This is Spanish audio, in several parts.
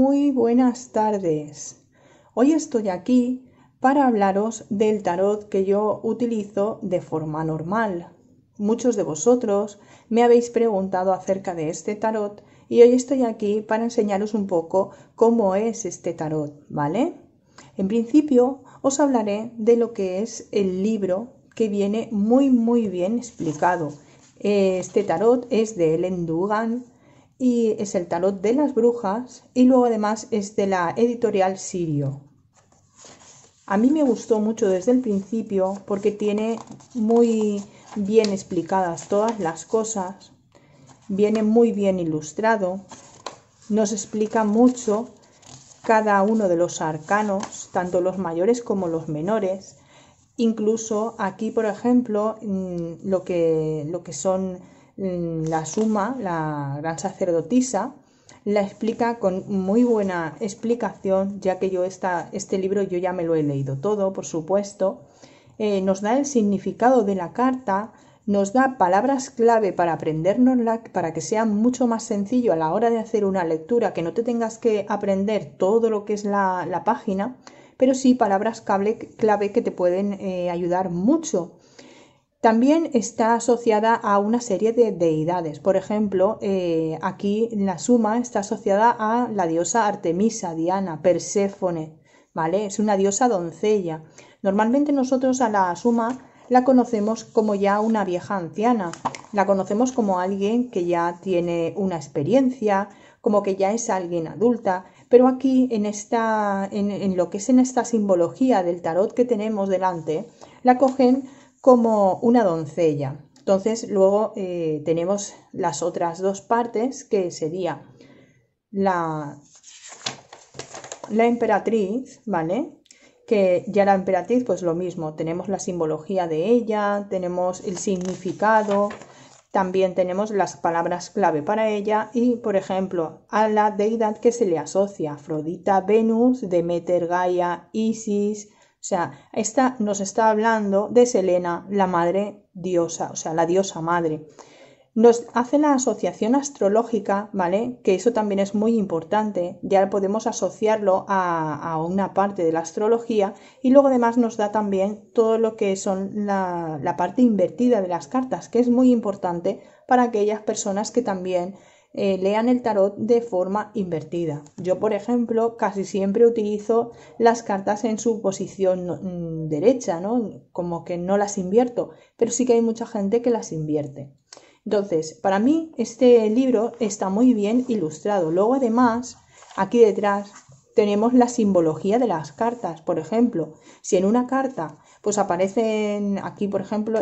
Muy buenas tardes. Hoy estoy aquí para hablaros del tarot que yo utilizo de forma normal. Muchos de vosotros me habéis preguntado acerca de este tarot y hoy estoy aquí para enseñaros un poco cómo es este tarot, ¿vale? En principio os hablaré de lo que es el libro, que viene muy bien explicado. Este tarot es de Helen Dugan y es el tarot de las brujas y luego además es de la editorial Sirio. A mí me gustó mucho desde el principio porque tiene muy bien explicadas todas las cosas, viene muy bien ilustrado, nos explica mucho cada uno de los arcanos, tanto los mayores como los menores. Incluso aquí, por ejemplo, lo que son la suma, la gran sacerdotisa, la explica con muy buena explicación, ya que yo este libro yo ya me lo he leído todo, por supuesto. Nos da el significado de la carta, nos da palabras clave para aprendérnosla, para que sea mucho más sencillo a la hora de hacer una lectura, que no te tengas que aprender todo lo que es la página, pero sí palabras clave que te pueden ayudar mucho. También está asociada a una serie de deidades. Por ejemplo, aquí la suma está asociada a la diosa Artemisa, Diana, Perséfone, ¿vale? Es una diosa doncella. Normalmente nosotros a la suma la conocemos como ya una vieja anciana, la conocemos como alguien que ya tiene una experiencia, como que ya es alguien adulta, pero aquí en lo que es en esta simbología del tarot que tenemos delante, la cogen como una doncella. Entonces luego tenemos las otras dos partes, que sería la emperatriz, ¿vale? Que ya la emperatriz, pues lo mismo, tenemos la simbología de ella, tenemos el significado, también tenemos las palabras clave para ella y, por ejemplo, a la deidad que se le asocia: Afrodita, Venus, Demeter, Gaia, Isis. O sea, esta nos está hablando de Selena, la madre diosa, o sea, la diosa madre. Nos hace la asociación astrológica, ¿vale? Que eso también es muy importante, ya podemos asociarlo a una parte de la astrología y luego además nos da también todo lo que son la parte invertida de las cartas, que es muy importante para aquellas personas que también lean el tarot de forma invertida. Yo, por ejemplo, casi siempre utilizo las cartas en su posición derecha, ¿no? Como que no las invierto, pero sí que hay mucha gente que las invierte. Entonces, para mí este libro está muy bien ilustrado. Luego, además, aquí detrás tenemos la simbología de las cartas. Por ejemplo, si en una carta pues aparecen aquí, por ejemplo,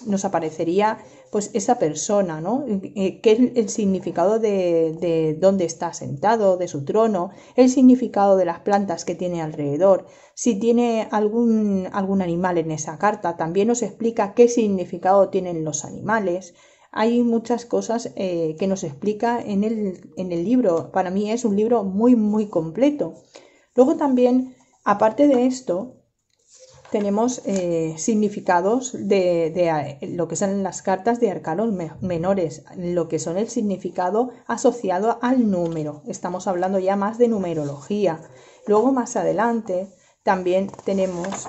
nos aparecería pues esa persona, ¿no? ¿Qué es el significado de dónde está sentado, de su trono, el significado de las plantas que tiene alrededor? Si tiene algún animal en esa carta, también nos explica qué significado tienen los animales. Hay muchas cosas que nos explica en el libro. Para mí es un libro muy completo. Luego también, aparte de esto, tenemos significados de lo que son las cartas de arcanos menores, lo que son el significado asociado al número. Estamos hablando ya más de numerología. Luego, más adelante, también tenemos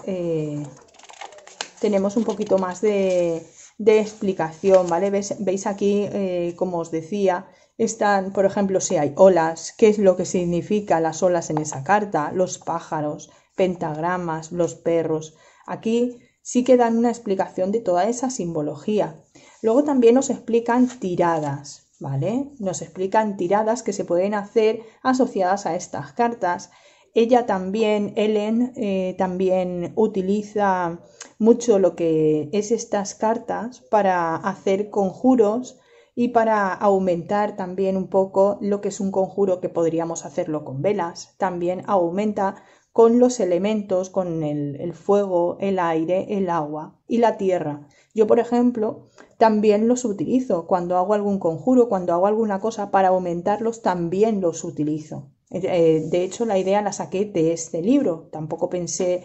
un poquito más de explicación, ¿vale? ¿Veis aquí, como os decía, están, por ejemplo, si hay olas, qué es lo que significa las olas en esa carta, los pájaros, pentagramas, los perros. Aquí sí que dan una explicación de toda esa simbología. Luego también nos explican tiradas, ¿vale? Nos explican tiradas que se pueden hacer asociadas a estas cartas. Ella también, Helen, también utiliza mucho lo que es estas cartas para hacer conjuros y para aumentar también un poco lo que es un conjuro, que podríamos hacerlo con velas. También aumenta con los elementos, con el fuego, el aire, el agua y la tierra. Yo, por ejemplo, también los utilizo cuando hago algún conjuro, cuando hago alguna cosa para aumentarlos, también los utilizo. De hecho, la idea la saqué de este libro. Tampoco pensé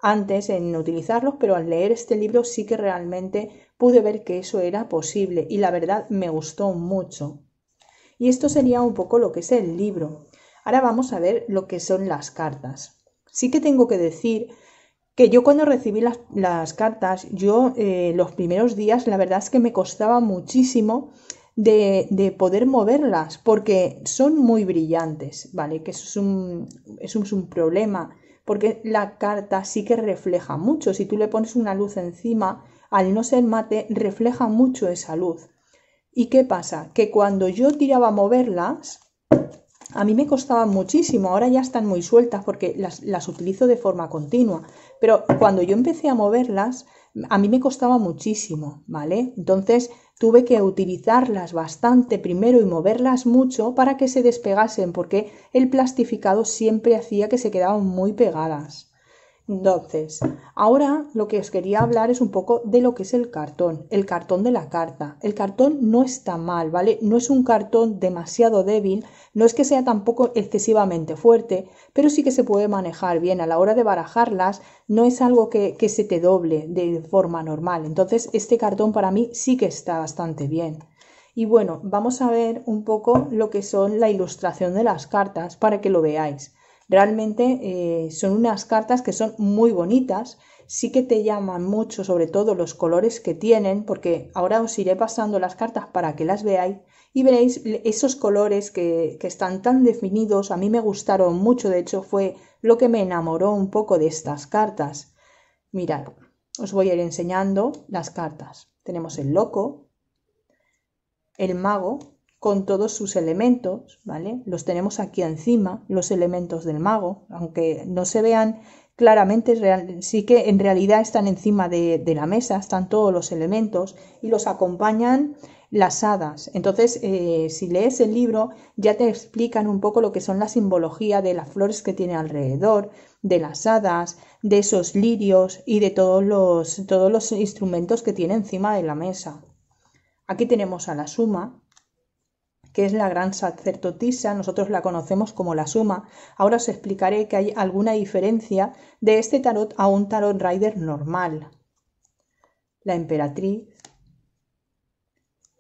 antes en utilizarlos, pero al leer este libro sí que realmente pude ver que eso era posible y la verdad me gustó mucho. Y esto sería un poco lo que es el libro. Ahora vamos a ver lo que son las cartas. Sí que tengo que decir que yo cuando recibí las cartas, yo los primeros días la verdad es que me costaba muchísimo de poder moverlas porque son muy brillantes, ¿vale? Que eso es un problema porque la carta sí que refleja mucho. Si tú le pones una luz encima, al no ser mate, refleja mucho esa luz. ¿Y qué pasa? Que cuando yo tiraba a moverlas, a mí me costaban muchísimo, ahora ya están muy sueltas porque las utilizo de forma continua, pero cuando yo empecé a moverlas, a mí me costaba muchísimo, ¿vale? Entonces tuve que utilizarlas bastante primero y moverlas mucho para que se despegasen, porque el plastificado siempre hacía que se quedaban muy pegadas. Entonces, ahora lo que os quería hablar es un poco de lo que es el cartón de la carta. El cartón no está mal, ¿vale? No es un cartón demasiado débil, no es que sea tampoco excesivamente fuerte, pero sí que se puede manejar bien. A la hora de barajarlas, no es algo que se te doble de forma normal. Entonces, este cartón para mí sí que está bastante bien. Y bueno, vamos a ver un poco lo que son la ilustración de las cartas para que lo veáis. Realmente son unas cartas que son muy bonitas, sí que te llaman mucho, sobre todo los colores que tienen, porque ahora os iré pasando las cartas para que las veáis y veréis esos colores que están tan definidos. A mí me gustaron mucho, de hecho fue lo que me enamoró un poco de estas cartas. Mirad, os voy a ir enseñando las cartas. Tenemos el loco, el mago, con todos sus elementos, ¿vale? Los tenemos aquí encima, los elementos del mago, aunque no se vean claramente, sí que en realidad están encima de la mesa, están todos los elementos y los acompañan las hadas. Entonces, si lees el libro, ya te explican un poco lo que son la simbología de las flores que tiene alrededor, de las hadas, de esos lirios y de todos los instrumentos que tiene encima de la mesa. Aquí tenemos a la suma, que es la gran sacerdotisa, nosotros la conocemos como la suma. Ahora os explicaré que hay alguna diferencia de este tarot a un tarot rider normal. La emperatriz,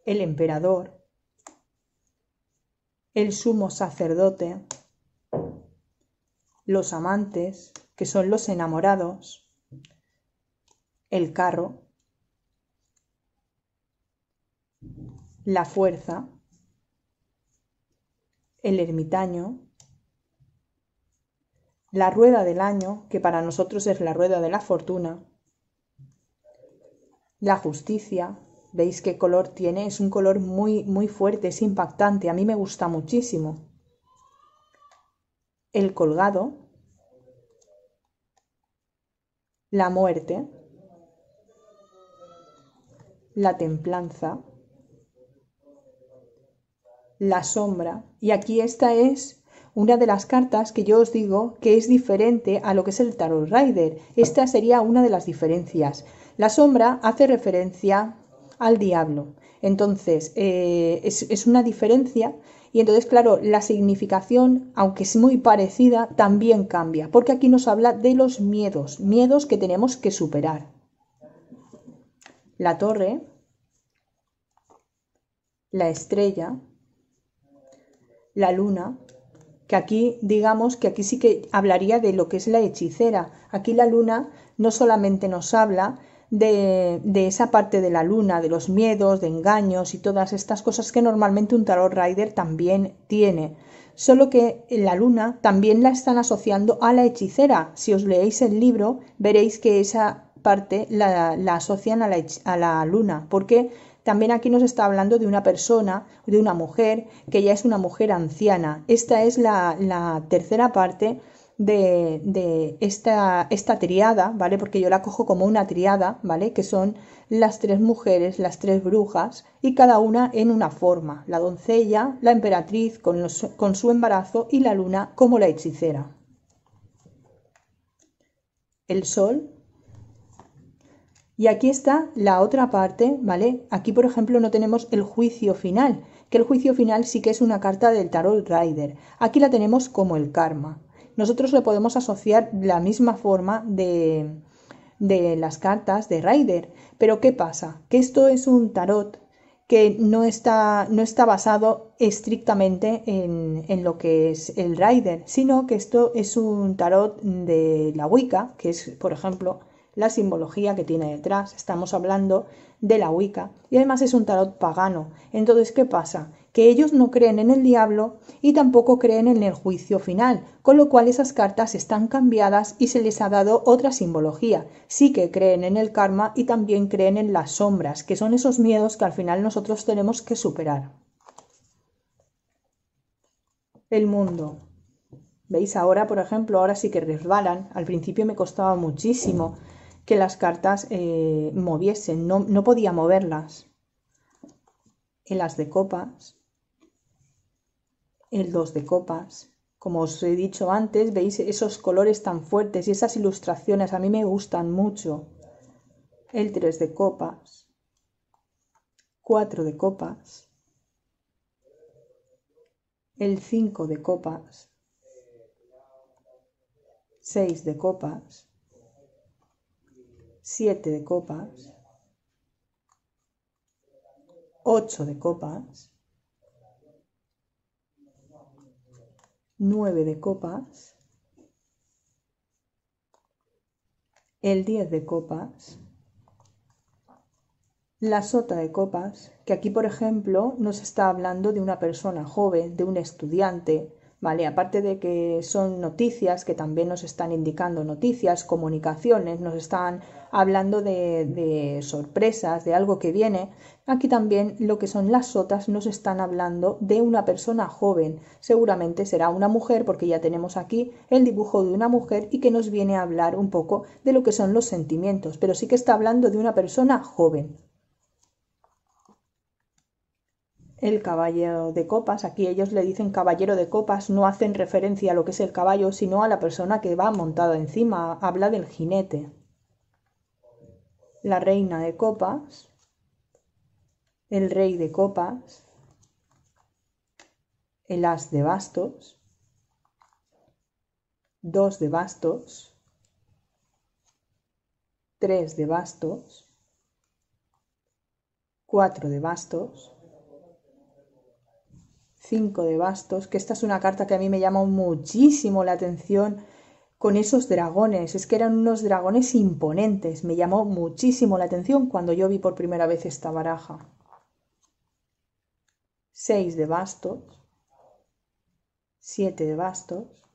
el emperador, el sumo sacerdote, los amantes, que son los enamorados, el carro, la fuerza, el ermitaño, la rueda del año, que para nosotros es la rueda de la fortuna, la justicia. ¿Veis qué color tiene? Es un color muy, muy fuerte, es impactante, a mí me gusta muchísimo. El colgado, la muerte, la templanza, la sombra. Y aquí esta es una de las cartas que yo os digo que es diferente a lo que es el tarot rider. Esta sería una de las diferencias. La sombra hace referencia al diablo. Entonces, es una diferencia y entonces, claro, la significación, aunque es muy parecida, también cambia, porque aquí nos habla de los miedos, miedos que tenemos que superar. La torre, la estrella, la luna, que aquí digamos que aquí sí que hablaría de lo que es la hechicera. Aquí la luna no solamente nos habla de esa parte de la luna, de los miedos, de engaños y todas estas cosas que normalmente un tarot rider también tiene, solo que la luna también la están asociando a la hechicera. Si os leéis el libro veréis que esa parte la asocian a la luna, porque también aquí nos está hablando de una persona, de una mujer, que ya es una mujer anciana. Esta es la tercera parte de esta triada, ¿vale? Porque yo la cojo como una triada, ¿vale? Que son las tres mujeres, las tres brujas, y cada una en una forma. La doncella, la emperatriz con su embarazo y la luna como la hechicera. El sol. Y aquí está la otra parte, ¿vale? Aquí, por ejemplo, no tenemos el juicio final, que el juicio final sí que es una carta del tarot rider. Aquí la tenemos como el karma. Nosotros le podemos asociar la misma forma de las cartas de rider. Pero ¿qué pasa? Que esto es un tarot que no está basado estrictamente en lo que es el Rider, sino que esto es un tarot de la Wicca, que es, por ejemplo, la simbología que tiene detrás. Estamos hablando de la Wicca y además es un tarot pagano. Entonces, ¿qué pasa? Que ellos no creen en el diablo y tampoco creen en el juicio final, con lo cual esas cartas están cambiadas y se les ha dado otra simbología. Sí que creen en el karma y también creen en las sombras, que son esos miedos que al final nosotros tenemos que superar. El mundo. ¿Veis? Ahora, por ejemplo, ahora sí que resbalan. Al principio me costaba muchísimo que las cartas moviesen, no podía moverlas. El as de copas, el 2 de copas. Como os he dicho antes, veis esos colores tan fuertes y esas ilustraciones a mí me gustan mucho. El 3 de copas, 4 de copas, el 5 de copas, 6 de copas, 7 de copas, 8 de copas, 9 de copas, el 10 de copas, la sota de copas, que aquí por ejemplo nos está hablando de una persona joven, de un estudiante, ¿vale? Aparte de que son noticias, que también nos están indicando noticias, comunicaciones, nos están hablando de sorpresas, de algo que viene. Aquí también lo que son las sotas nos están hablando de una persona joven. Seguramente será una mujer porque ya tenemos aquí el dibujo de una mujer y que nos viene a hablar un poco de lo que son los sentimientos, pero sí que está hablando de una persona joven. El caballero de copas, aquí ellos le dicen caballero de copas, no hacen referencia a lo que es el caballo, sino a la persona que va montada encima, habla del jinete. La reina de copas, el rey de copas, el as de bastos, 2 de bastos, 3 de bastos, 4 de bastos, 5 de bastos, que esta es una carta que a mí me llamó muchísimo la atención con esos dragones, es que eran unos dragones imponentes, me llamó muchísimo la atención cuando yo vi por primera vez esta baraja. 6 de bastos, 7 de bastos,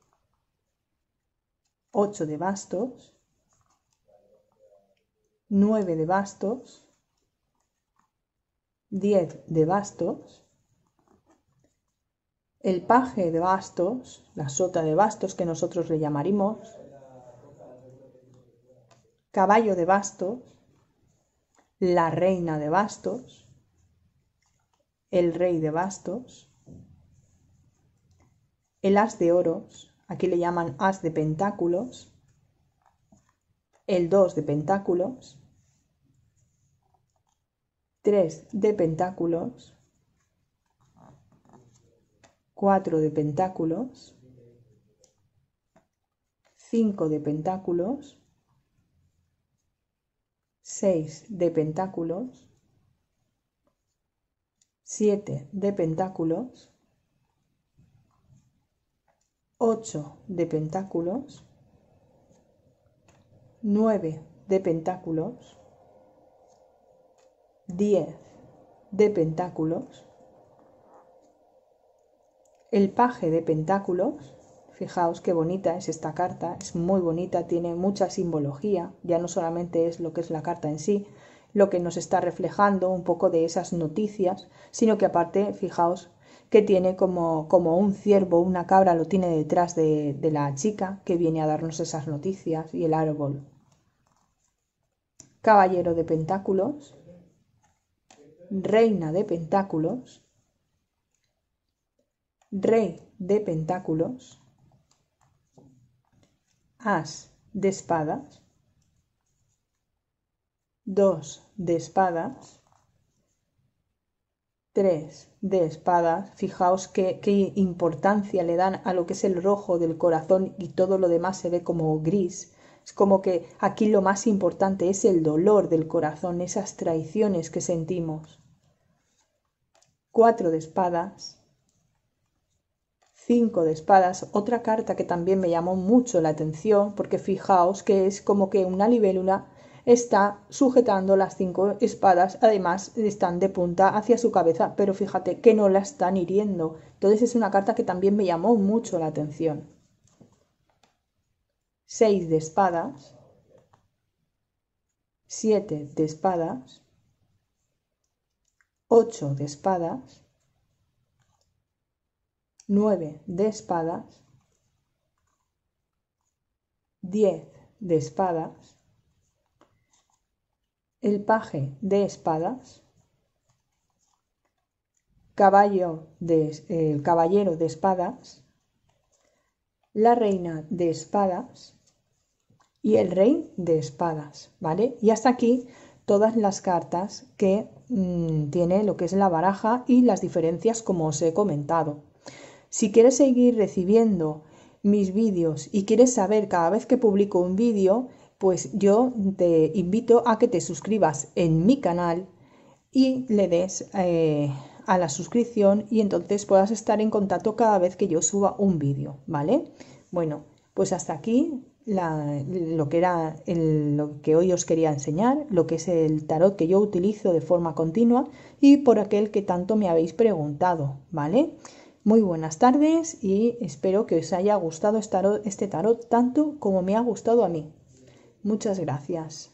8 de bastos, 9 de bastos, 10 de bastos, el paje de bastos, la sota de bastos que nosotros le llamaremos, caballo de bastos, la reina de bastos, el rey de bastos, el as de oros, aquí le llaman as de pentáculos, el 2 de pentáculos, 3 de pentáculos, 4 de pentáculos, 5 de pentáculos, 6 de pentáculos, 7 de pentáculos, 8 de pentáculos, 9 de pentáculos, 10 de pentáculos, el paje de pentáculos. Fijaos qué bonita es esta carta, es muy bonita, tiene mucha simbología, ya no solamente es lo que es la carta en sí, lo que nos está reflejando un poco de esas noticias, sino que aparte, fijaos que tiene como un ciervo, una cabra, lo tiene detrás de la chica que viene a darnos esas noticias y el árbol. Caballero de pentáculos, reina de pentáculos, rey de pentáculos, as de espadas, 2 de espadas, 3 de espadas. Fijaos qué importancia le dan a lo que es el rojo del corazón y todo lo demás se ve como gris. Es como que aquí lo más importante es el dolor del corazón, esas traiciones que sentimos. 4 de espadas, 5 de espadas, otra carta que también me llamó mucho la atención porque fijaos que es como que una libélula está sujetando las 5 espadas, además están de punta hacia su cabeza, pero fíjate que no la están hiriendo. Entonces es una carta que también me llamó mucho la atención. 6 de espadas, 7 de espadas, 8 de espadas, 9 de espadas, 10 de espadas, el paje de espadas, caballero de espadas, la reina de espadas y el rey de espadas, ¿vale? Y hasta aquí todas las cartas que tiene lo que es la baraja y las diferencias como os he comentado. Si quieres seguir recibiendo mis vídeos y quieres saber cada vez que publico un vídeo, pues yo te invito a que te suscribas en mi canal y le des a la suscripción y entonces puedas estar en contacto cada vez que yo suba un vídeo, ¿vale? Bueno, pues hasta aquí lo que hoy os quería enseñar, lo que es el tarot que yo utilizo de forma continua y por aquel que tanto me habéis preguntado, ¿vale? Muy buenas tardes y espero que os haya gustado este tarot tanto como me ha gustado a mí. Muchas gracias.